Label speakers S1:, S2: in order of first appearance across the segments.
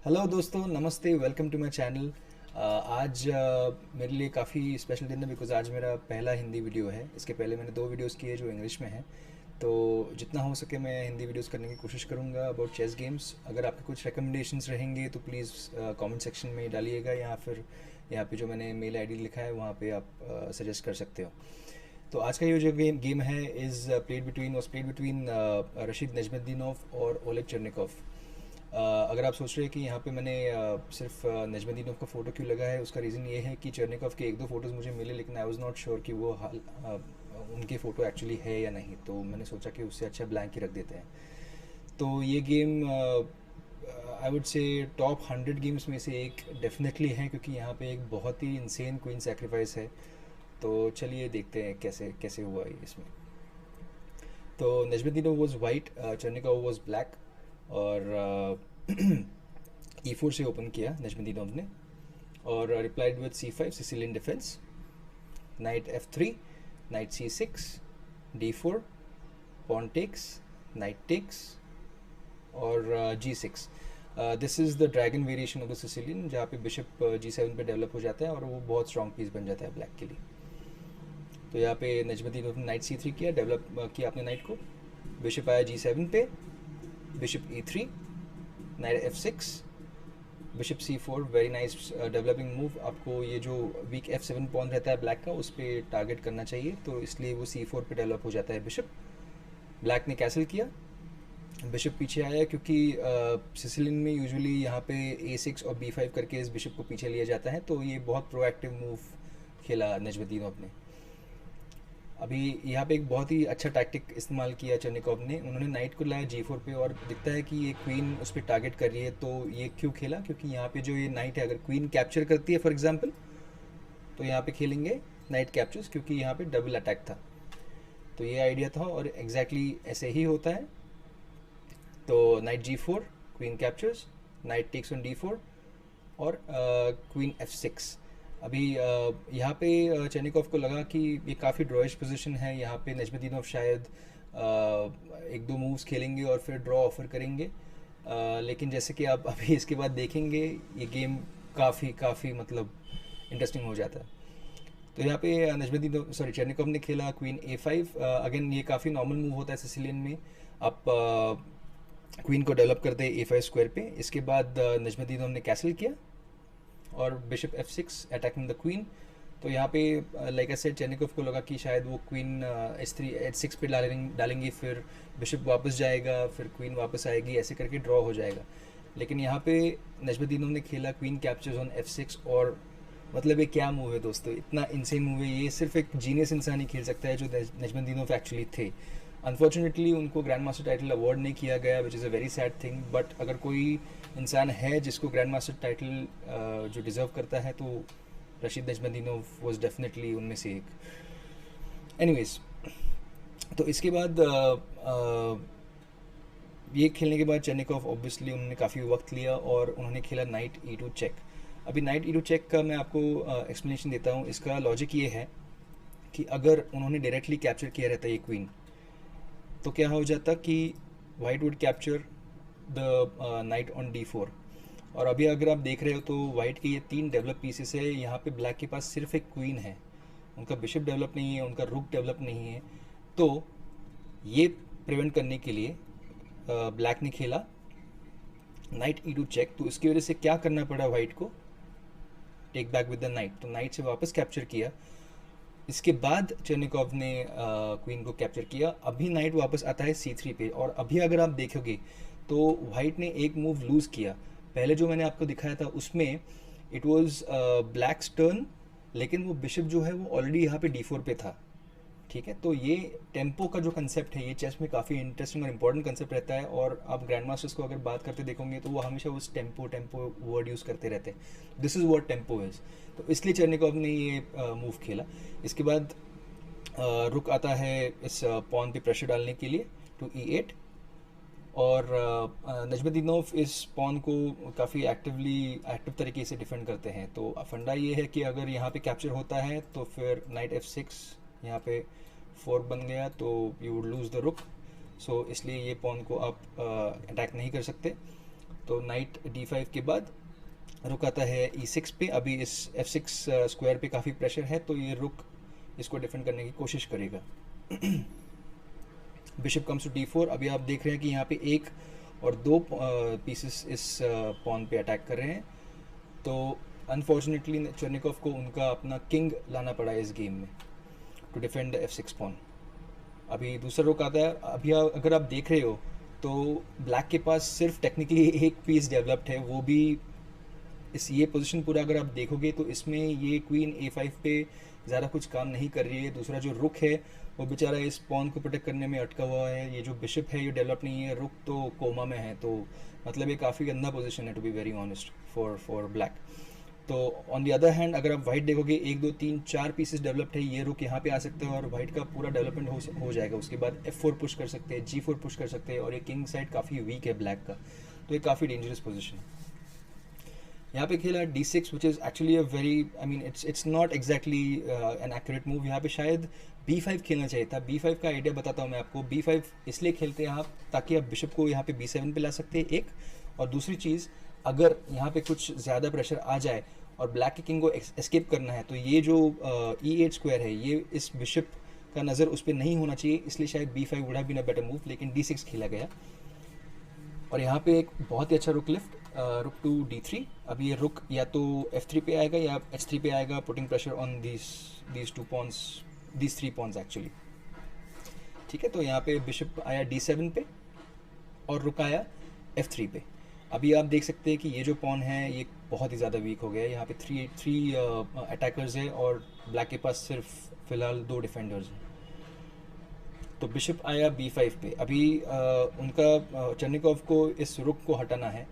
S1: Hello दोस्तों, नमस्ते, welcome to my channel. आज मेरे लिए काफ़ी स्पेशल दिन है बिकॉज़ आज मेरा पहला हिंदी वीडियो है। इसके पहले मैंने दो वीडियोस किए जो इंग्लिश में हैं। तो जितना हो सके मैं हिंदी वीडियोस करने की कोशिश करूँगा अबाउट चेस गेम्स। अगर आपके कुछ रिकमेंडेशंस रहेंगे तो प्लीज़ कमेंट सेक्शन में डालिएगा, या फिर यहाँ पे जो मैंने मेल आईडी लिखा है वहाँ पे आप सजेस्ट कर सकते हो। तो आज का ये जो गेम है वॉज प्लेड बिटवीन रशीद नजमुद्दीनोव और ओलेग चेरनिकॉफ। अगर आप सोच रहे हैं कि यहाँ पे मैंने सिर्फ नजमुद्दीनोव का फ़ोटो क्यों लगा है, उसका रीज़न ये है कि चेरनिकॉफ के एक दो फ़ोटोज़ मुझे मिले, लेकिन आई वाज़ नॉट श्योर कि वो उनके फ़ोटो एक्चुअली है या नहीं। तो मैंने सोचा कि उससे अच्छा ब्लैंक ही रख देते हैं। तो ये game I would say top 100 games में से एक डेफिनेटली है, क्योंकि यहाँ पे एक बहुत ही इंसेन क्वीन सेक्रीफाइस है। तो चलिए देखते हैं कैसे कैसे हुआ ये इसमें। तो Najmuddinov was white, Chernikov was black. और E4 से ओपन किया नजमुद्दीनोव ने, और replied with C5 Sicilian defence, knight F3, knight C6, D4, pawn takes, knight takes, और G6। This is the dragon variation of the Sicilian, जहाँ पे bishop G7 पे develop हो जाता है और वो बहुत स्ट्रॉन्ग पीस बन जाता है ब्लैक के लिए। तो यहाँ पे नजमुद्दीनोव ने नाइट C3 किया, डेवलप किया अपने नाइट को। बिशप आया G7 पे, bishop E3, night F6, bishop C4, very nice developing move. आपको ये जो वीक F7 पॉन रहता है ब्लैक का, उस पर टारगेट करना चाहिए, तो इसलिए वो C4 पे डेवलप हो जाता है बिशप। ब्लैक ने कैसल किया, बिशप पीछे आया, क्योंकि सिसिलियन में यूजुअली यहाँ पे A6 और B5 करके इस बिशप को पीछे लिया जाता है। तो ये बहुत प्रोएक्टिव मूव खेला नजमुद्दीनोव ने। अभी यहाँ पे एक बहुत ही अच्छा टैक्टिक इस्तेमाल किया चेरनिकॉफ ने। उन्होंने नाइट को लाया G4 पे, और दिखता है कि ये क्वीन उस पर टारगेट कर रही है। तो ये क्यों खेला, क्योंकि यहाँ पे जो ये नाइट है, अगर क्वीन कैप्चर करती है फॉर एग्जांपल, तो यहाँ पे खेलेंगे नाइट कैप्चर्स, क्योंकि यहाँ पे डबल अटैक था। तो ये आइडिया था, और एग्जैक्टली ऐसे ही होता है। तो knight G4, queen captures, knight takes on D4, और क्वीन F6। अभी यहाँ पे चेरनिकॉफ को लगा कि ये काफ़ी ड्रॉइश पोजीशन है, यहाँ पे नजमुद्दीनोव शायद एक दो मूव्स खेलेंगे और फिर ड्रॉ ऑफर करेंगे। लेकिन जैसे कि आप अभी इसके बाद देखेंगे, ये गेम काफ़ी काफ़ी मतलब इंटरेस्टिंग हो जाता है। तो यहाँ पे चेरनिकॉफ ने खेला क्वीन A5। अगेन ये काफ़ी नॉर्मल मूव होता है सिसिलियन में। आप क्वीन को डेवलप करते हैं A5 स्क्वायर पे। इसके बाद नजमुद्दीनोव ने कैसल किया, और bishop F6 attacking the queen. तो यहाँ पे लाइक आई सेड, चेरनिकॉफ को लगा कि शायद वो क्वीन H3 H6 पे डालेंगे, फिर बिशप वापस जाएगा, फिर क्वीन वापस आएगी, ऐसे करके ड्रॉ हो जाएगा। लेकिन यहाँ पे नजमुद्दीनोव ने खेला क्वीन कैप्चर्स ऑन F6। और मतलब ये क्या मूव है दोस्तों, इतना इंसेन मूव है ये, सिर्फ एक जीनियस इंसान ही खेल सकता है, जो नजमुद्दीनोव एक्चुअली थे। अनफॉर्चुनेटली उनको ग्रैंड मास्टर टाइटल अवार्ड नहीं किया गया, which is a very sad thing. But अगर कोई इंसान है जिसको ग्रैंड मास्टर टाइटल जो डिज़र्व करता है, तो रशीद नजमुद्दीनोव वॉज डेफिनेटली उनमें से एक। एनीवेज, तो इसके बाद ये खेलने के बाद चेरनिकॉफ ऑब्वियसली उन्होंने काफ़ी वक्त लिया, और उन्होंने खेला नाइट E2 चेक। अभी नाइट E2 चेक का मैं आपको एक्सप्लेनेशन देता हूँ। इसका लॉजिक ये है कि अगर उन्होंने डायरेक्टली कैप्चर किया रहता है ये क्वीन, तो क्या हो जाता कि white would capture the night on D4। और अभी अगर आप देख रहे हो तो वाइट के ये तीन डेवलप पीसेस है, यहाँ पे ब्लैक के पास सिर्फ एक क्वीन है, उनका बिशप डेवलप नहीं है, उनका रुक डेवलप नहीं है। तो ये प्रिवेंट करने के लिए ब्लैक ने खेला नाइट E2 चेक। तो इसकी वजह से क्या करना पड़ा वाइट को, take back with the knight. तो नाइट से वापस कैप्चर किया। इसके बाद चेरनिकॉफ ने क्वीन को कैप्चर किया। अभी नाइट वापस आता है C3 पे, और अभी अगर आप देखोगे तो वाइट ने एक मूव लूज़ किया। पहले जो मैंने आपको दिखाया था उसमें इट वाज ब्लैक टर्न, लेकिन वो बिशप जो है वो ऑलरेडी यहाँ पे D4 पे था। ठीक है, तो ये टेम्पो का जो कंसेप्ट है, ये चेस में काफ़ी इंटरेस्टिंग और इंपॉर्टेंट कंसेप्ट रहता है। और आप ग्रैंड मास्टर्स को अगर बात करते देखोगे तो वो हमेशा उस टेम्पो टेम्पो वर्ड यूज़ करते रहते हैं। This is what tempo is. तो इसलिए चेरनिकॉफ ने ये मूव खेला। इसके बाद रुक आता है इस पॉन पे प्रेशर डालने के लिए टू E8। और नजमुद्दीनोव इस पॉन को काफ़ी एक्टिव तरीके से डिफेंड करते हैं। तो फंडा ये है कि अगर यहाँ पे कैप्चर होता है तो फिर नाइट F6 यहाँ पे फोर्क बन गया, तो यू वुड लूज़ द रुक। सो इसलिए ये पॉन को आप अटैक नहीं कर सकते। तो नाइट D5 के बाद रुक आता है E6 पे। अभी इस F6 स्क्वायर पे काफ़ी प्रेशर है, तो ये रुक इसको डिफेंड करने की कोशिश करेगा। Bishop comes to D4। अभी आप देख रहे हैं कि यहाँ पे एक और दो पीसेस इस पॉन पे अटैक कर रहे हैं, तो अनफॉर्चुनेटली चेरनिकॉफ को उनका अपना किंग लाना पड़ा इस गेम में to defend the F6 pawn. अभी दूसरा रुक आता है। अभी अगर आप देख रहे हो तो ब्लैक के पास सिर्फ टेक्निकली एक पीस डेवलप्ड है, वो भी ये पोजीशन पूरा अगर आप देखोगे तो इसमें ये क्वीन A5 पे ज़्यादा कुछ काम नहीं कर रही है। दूसरा जो रुक है वो बेचारा इस पॉन को प्रोटेक्ट करने में अटका हुआ है। ये जो बिशप है ये डेवलप नहीं है, रुक तो कोमा में है, तो मतलब ये काफ़ी गंदा पोजीशन है to be very honest for black. तो ऑन द अदर हैंड अगर आप वाइट देखोगे 1 2 3 4 पीसेस डेवलप्ड है, ये रुक यहाँ पे आ सकते हैं और वाइट का पूरा डेवलपमेंट हो जाएगा। उसके बाद F4 पुश कर सकते हैं, G4 पुश कर सकते हैं, और ये किंग साइड काफ़ी वीक है ब्लैक का, तो ये काफ़ी डेंजरस पोजीशन है। यहाँ पे खेला D6 which is actually a very I mean it's not exactly an accurate move. यहाँ पे शायद B5 खेलना चाहिए था। B5 का आइडिया बताता हूँ मैं आपको। B5 इसलिए खेलते हैं आप ताकि आप बिशप को यहाँ पे B7 पे ला सकते हैं एक, और दूसरी चीज़ अगर यहाँ पे कुछ ज़्यादा प्रेशर आ जाए और ब्लैक के किंग को एस्केप करना है, तो ये जो E8 स्क्वायर है ये इस बिशप का नज़र उस पर नहीं होना चाहिए, इसलिए शायद B5 would have been a better move, लेकिन D6 खेला गया। और यहाँ पे एक बहुत ही अच्छा रुक लिफ्ट, रुक टू D3। अब ये रुक या तो F3 पे आएगा या H3 पे आएगा, putting pressure on these two pawns, these 3 pawns actually. ठीक है, तो यहाँ पे बिशप आया D7 पे और रुक आया F3 पे। अभी आप देख सकते हैं कि ये जो पॉन है ये बहुत ही ज़्यादा वीक हो गया है। यहाँ पे थ्री अटैकर्स हैं और ब्लैक के पास सिर्फ फ़िलहाल 2 डिफेंडर्स हैं। तो बिशप आया B5 पे। अभी उनका चेरनिकॉफ को इस रुक को हटाना है,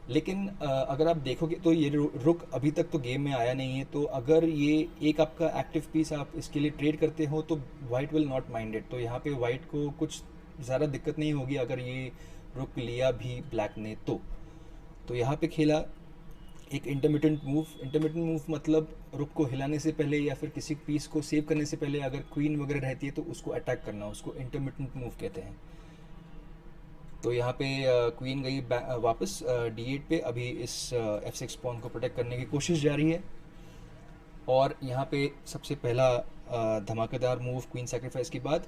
S1: लेकिन अगर आप देखोगे तो ये रुक अभी तक तो गेम में आया नहीं है, तो अगर ये एक आपका एक्टिव पीस आप इसके लिए ट्रेड करते हो तो वाइट विल नॉट माइंडेड। तो यहाँ पे वाइट को कुछ ज़्यादा दिक्कत नहीं होगी अगर ये रुक लिया भी ब्लैक ने तो यहाँ पे खेला एक इंटरमिटेंट मूव मतलब रुक को हिलाने से पहले या फिर किसी पीस को सेव करने से पहले अगर क्वीन वगैरह रहती है तो उसको अटैक करना, उसको इंटरमिटेंट मूव कहते हैं। तो यहाँ पे क्वीन गई वापस D8 पे। अभी इस F6 पॉन को प्रोटेक्ट करने की कोशिश जारी है, और यहाँ पे सबसे पहला धमाकेदार मूव क्वीन सैक्रिफाइस के बाद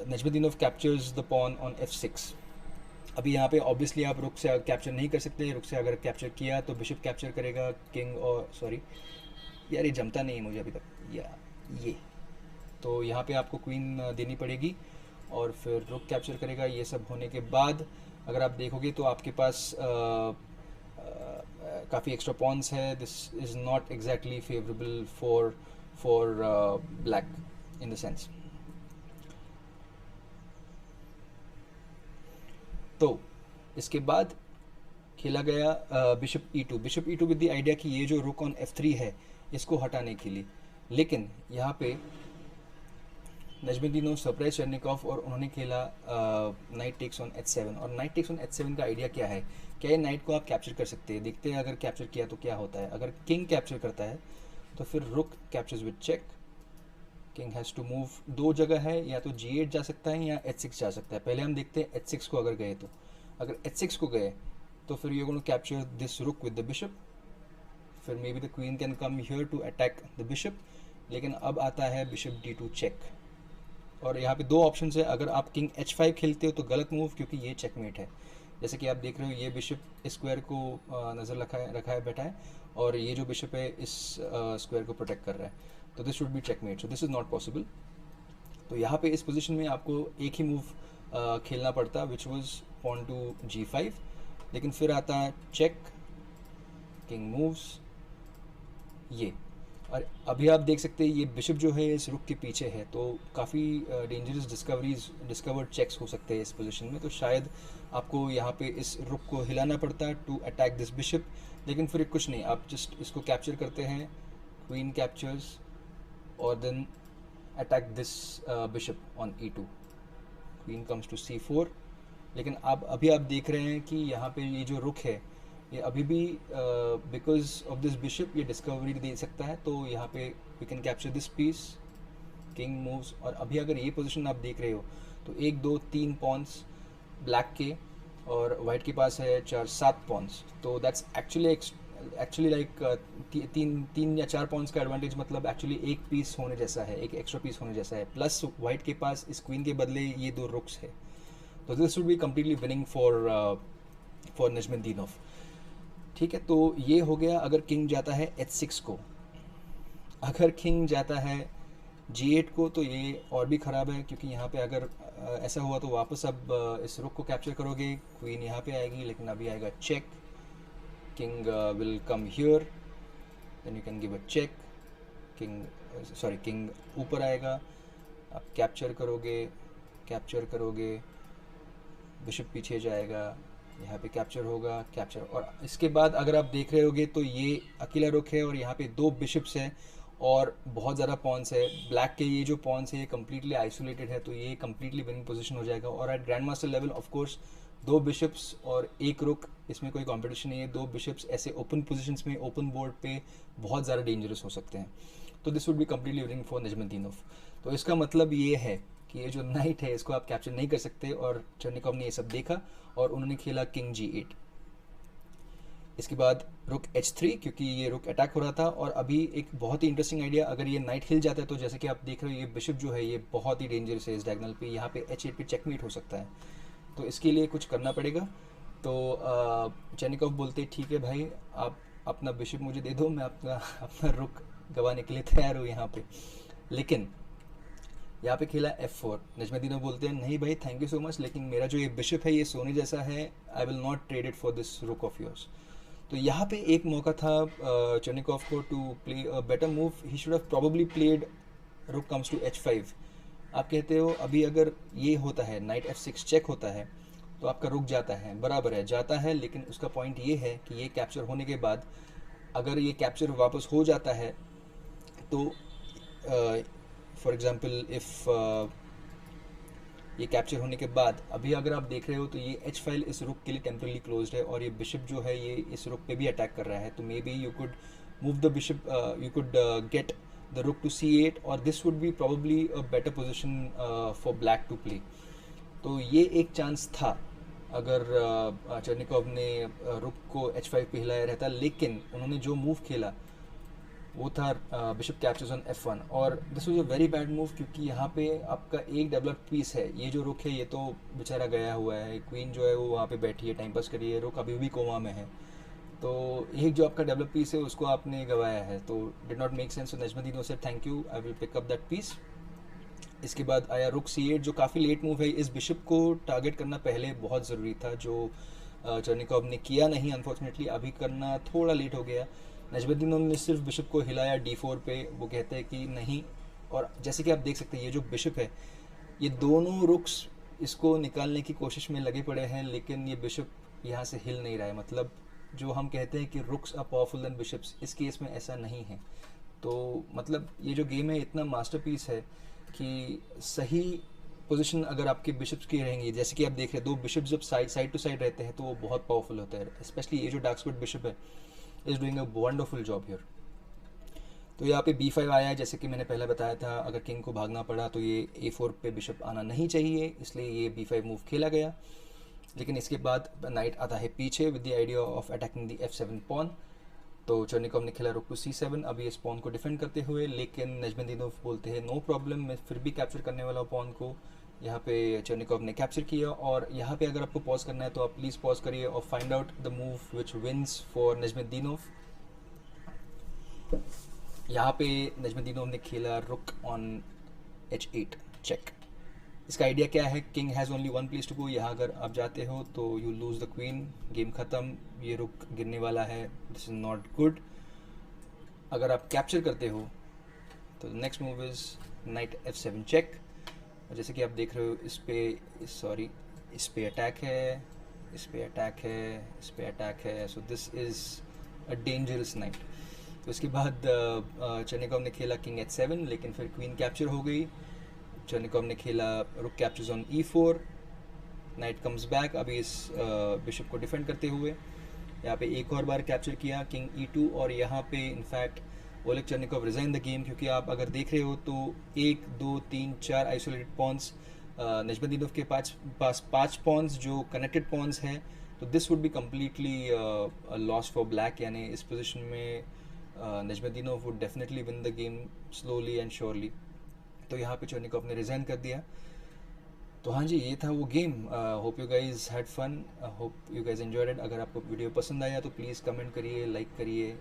S1: Najmuddinov captures the pawn on F6। अभी यहाँ पे ऑब्वियसली आप रुक से कैप्चर नहीं कर सकते। रुक से अगर कैप्चर किया तो बिशप कैप्चर करेगा, किंग, और सॉरी यार ये जमता नहीं है मुझे अभी तक, या ये तो यहाँ पे आपको क्वीन देनी पड़ेगी और फिर रुक कैप्चर करेगा। ये सब होने के बाद अगर आप देखोगे तो आपके पास काफ़ी एक्स्ट्रा पॉन्स है। This is not exactly favourable for black in the sense. तो इसके बाद खेला गया bishop E2 with the idea कि ये जो रुक ऑन F3 है इसको हटाने के लिए, लेकिन यहाँ पे नजमुद्दीनोव सरप्राइज चेरनिकॉफ और उन्होंने खेला नाइट टेक्स ऑन H7। और नाइट टेक्स ऑन H7 का आइडिया क्या है, क्या ये नाइट को आप कैप्चर कर सकते हैं? देखते हैं अगर कैप्चर किया तो क्या होता है। अगर किंग कैप्चर करता है तो फिर rook captures with check, king has to move. 2 जगह है, या तो G8 जा सकता है या H6 जा सकता है। पहले हम देखते हैं H6 को अगर गए तो, अगर H6 को गए तो फिर you going to capture this rook with the bishop, फिर maybe the queen can come here to attack the bishop. लेकिन अब आता है बिशप D2 चेक, और यहाँ पे 2 ऑप्शंस है। अगर आप किंग H5 खेलते हो तो गलत मूव, क्योंकि ये चेकमेट है। जैसे कि आप देख रहे हो ये बिशप इस स्क्वायर को नज़र रखा है बैठा है, और ये जो बिशप है इस स्क्वायर को प्रोटेक्ट कर रहा है, तो this should be checkmate, so this is not possible. तो यहाँ पे इस पोजीशन में आपको एक ही मूव खेलना पड़ता, which was pawn to G5। लेकिन फिर आता है चेक, किंग मूव्स ये, और अभी आप देख सकते हैं ये बिशप जो है इस रुक के पीछे है, तो काफ़ी डेंजरस डिस्कवर्ड चेक्स हो सकते हैं इस पोजीशन में। तो शायद आपको यहाँ पे इस रुक को हिलाना पड़ता टू अटैक दिस बिशप, लेकिन फिर कुछ नहीं, आप जस्ट इसको कैप्चर करते हैं, क्वीन कैप्चर्स, और then attack this bishop on E2, queen comes to C4। लेकिन अभी आप देख रहे हैं कि यहाँ पे ये जो रुक है ये अभी भी बिकॉज ऑफ दिस बिशप ये डिस्कवरी दे सकता है। तो यहाँ पे we can capture this piece, king moves, और अभी अगर ये पोजीशन आप देख रहे हो तो 1 2 3 पॉन्स ब्लैक के और वाइट के पास है 4-7 पॉन्स, तो दैट्स एक्चुअली लाइक तीन या 4 पॉन्स का एडवांटेज, मतलब एक्चुअली एक पीस होने जैसा है, एक एक्स्ट्रा पीस होने जैसा है, प्लस वाइट के पास इस क्वीन के बदले ये 2 रुक्स है। तो this would be completely winning for Najmuddinov. ठीक है, तो ये हो गया अगर किंग जाता है h6 को। अगर किंग जाता है g8 को तो ये और भी ख़राब है, क्योंकि यहाँ पे अगर ऐसा हुआ तो वापस अब इस रुक को कैप्चर करोगे, क्वीन यहाँ पे आएगी, लेकिन अभी आएगा check, king will come here, then you can give a check, king ऊपर आएगा, आप कैप्चर करोगे, बिशप पीछे जाएगा, यहाँ पे कैप्चर होगा, कैप्चर, और इसके बाद अगर आप देख रहे होगे तो ये अकेला रुक है और यहाँ पे 2 बिशप्स हैं और बहुत ज़्यादा पॉन्स है। ब्लैक के ये जो पॉन्स है ये कम्प्लीटली आइसोलेटेड है, तो ये कम्प्लीटली विनिंग पोजीशन हो जाएगा। और at grandmaster level of course 2 bishops और 1 रुक, इसमें कोई कंपटीशन नहीं है। 2 बिशप्स ऐसे ओपन पोजीशंस में ओपन बोर्ड पे बहुत ज़्यादा डेंजरस हो सकते हैं। तो this would be completely winning for Najmuddinov. तो इसका मतलब ये है कि ये जो नाइट है इसको आप कैप्चर नहीं कर सकते, और चर्निकॉव ने ये सब देखा और उन्होंने खेला किंग g8। इसके बाद रुक h3, क्योंकि ये रुक अटैक हो रहा था। और अभी एक बहुत ही इंटरेस्टिंग आइडिया, अगर ये नाइट हिल जाता है तो जैसे कि आप देख रहे हो ये बिशप जो है ये बहुत ही डेंजरस है इस डायगोनल पे, यहाँ पे h8 पे चेकमेट हो सकता है, तो इसके लिए कुछ करना पड़ेगा। तो चर्निकॉव बोलते ठीक है भाई, आप अपना बिशप मुझे दे दो, मैं अपना रुक गंवाने के लिए तैयार हूँ यहाँ पे। लेकिन यहाँ पे खेला f4। नजमुद्दीनोव बोलते हैं नहीं भाई थैंक यू सो मच, लेकिन मेरा जो ये बिशप है ये सोने जैसा है, I will not trade it for this rook of yours. तो यहाँ पे एक मौका था चर्निकॉव को to play a better move, he should have probably played rook comes to h5। आप कहते हो अभी अगर ये होता है नाइट f6 चेक होता है तो आपका रुक जाता है, बराबर है जाता है, लेकिन उसका पॉइंट ये है कि ये कैप्चर होने के बाद अगर ये कैप्चर वापस हो जाता है तो फॉर एग्जांपल इफ़ ये कैप्चर होने के बाद अभी अगर आप देख रहे हो तो ये एच फाइल इस रुक के लिए टेम्परली क्लोज्ड है, और ये बिशप जो है ये इस रुक पे भी अटैक कर रहा है। तो maybe you could move the bishop, you could get the rook to c8, और this would be probably a better position for black to play. तो ये एक चांस था अगर चर्निकॉव ने रुक को h5 पे हिलाया रहता, लेकिन उन्होंने जो मूव खेला वो था बिशप कैप्चर्स ऑन f1, और this was a very bad move, क्योंकि यहाँ पे आपका एक डेवलप्ड पीस है, ये जो रुक है ये तो बेचारा गया हुआ है, क्वीन जो है वो वहाँ पे बैठी है टाइम पास कर रही है, रुक अभी भी कोमा में है, तो एक जो आपका डेवलप पीस है उसको आपने गंवाया है, तो डिड नॉट मेक सेंस। तो नजमुद्दीनोव से thank you, I will pick up that piece. इसके बाद आया रुक c8, जो काफ़ी लेट मूव है, इस बिशप को टारगेट करना पहले बहुत ज़रूरी था, जो चर्निकॉव ने किया नहीं अनफॉर्चुनेटली, अभी करना थोड़ा लेट हो गया। नजमुद्दीनोव ने सिर्फ बिशप को हिलाया d4 पे, वो कहते हैं कि नहीं, और जैसे कि आप देख सकते हैं ये जो बिशप है ये दोनों रुक्स इसको निकालने की कोशिश में लगे पड़े हैं, लेकिन ये बिशप यहाँ से हिल नहीं रहा है। मतलब जो हम कहते हैं कि रुक्स आर पावरफुल देन बिशप्स, इस केस में ऐसा नहीं है। तो मतलब ये जो गेम है इतना मास्टरपीस है कि सही पोजीशन अगर आपके बिशप्स की रहेंगी, जैसे कि आप देख रहे हैं 2 बिशप जब साइड टू साइड रहते हैं तो वो बहुत पावरफुल होता है, स्पेशली ये जो डार्क स्पॉट बिशप है is doing a wonderful job here. तो यहाँ पे b5 आया है, जैसे कि मैंने पहले बताया था अगर किंग को भागना पड़ा तो ये a4 पे बिशप आना नहीं चाहिए, इसलिए ये b5 मूव खेला गया। लेकिन इसके बाद नाइट आता है पीछे with the idea of attacking the f7 pawn. तो चर्निकॉव ने खेला रुक टू c7 अभी इस पॉन को डिफेंड करते हुए, लेकिन नजमुद्दीनोव बोलते हैं नो प्रॉब्लम, मैं फिर भी कैप्चर करने वाला हूँ पॉन को। यहाँ पे चर्निकॉव ने कैप्चर किया, और यहाँ पे अगर आपको पॉज करना है तो आप प्लीज़ पॉज करिए और find out the move which wins for Najmuddinov. यहाँ पे नजमुद्दीनोव ने खेला रुक ऑन h8 चेक। इसका आइडिया क्या है, king has only 1 place to go, यहाँ अगर आप जाते हो तो you lose the queen, game ख़त्म, ये रुक गिरने वाला है, दिस इज़ नॉट गुड। अगर आप कैप्चर करते हो तो next move is knight f7 check, और जैसे कि आप देख रहे हो इस पे अटैक है, इस पे अटैक है, इस पे अटैक है, so this is a dangerous night. तो इसके बाद चर्निकॉव ने खेला किंग h7, लेकिन फिर क्वीन कैप्चर हो गई। चर्निकॉव ने खेला रुक captures on e4, night comes back, अभी इस बिशप को डिफेंड करते हुए यहाँ पे एक और बार कैप्चर किया किंग e2, और यहाँ पे in fact Oleg Chernikov resign the game, क्योंकि आप अगर देख रहे हो तो 1 2 3 4 आइसोलेटेड पॉन्स नजमुद्दीनोव के पास 5 पॉन्स जो कनेक्टेड पॉन्स हैं, तो this would be completely loss for black, यानी इस पोजीशन में Najmuddinov would definitely win the game slowly and surely. तो यहाँ पे चोरनिकॉफ ने रिज़ाइन कर दिया। तो हाँ जी, ये था वो game. Hope you guys had fun, hope you guys enjoyed it. अगर आपको वीडियो पसंद आया तो प्लीज़ कमेंट करिए, लाइक करिए,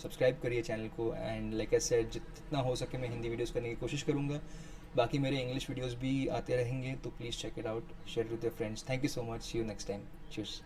S1: सब्सक्राइब करिए चैनल को। एंड लाइक आई सेड, जितना हो सके मैं हिंदी वीडियोस करने की कोशिश करूँगा। बाकी मेरे इंग्लिश वीडियोस भी आते रहेंगे, तो please check it out, share with your friends. Thank you so much, see you next time, cheers.